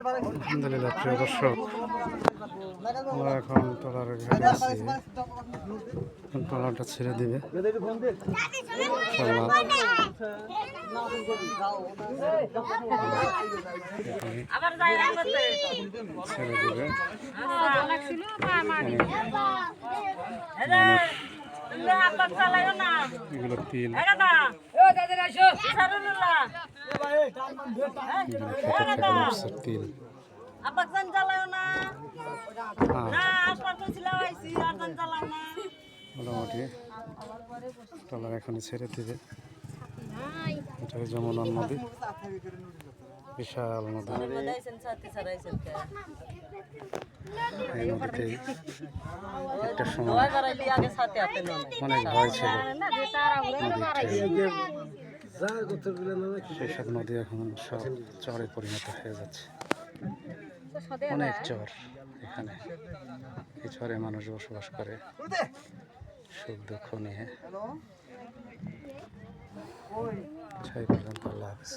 আলহামদুলিল্লাহ প্রিয় দর্শক, আমরা এখন ট্রলার ঘাটে আছি। ট্রলারটা ছেড়ে দিবে ছেড়ে দিবে। এগুলো তিল, তিল মোটামুটি ট্রলার এখনই ছেড়ে দিবে। এটা যমুনা নদী, বিশাল নদী। এই নদীতেই একটা সময় অনেক ভয় ছিল সেসব নদী এখন সব চরে পরিণত হয়ে যাচ্ছে। অনেক চর এখানে, এই চরে মানুষ বসবাস করে সুখ দুঃখ নিয়ে। সেই পর্যন্ত আল্লাহ হাফেজ।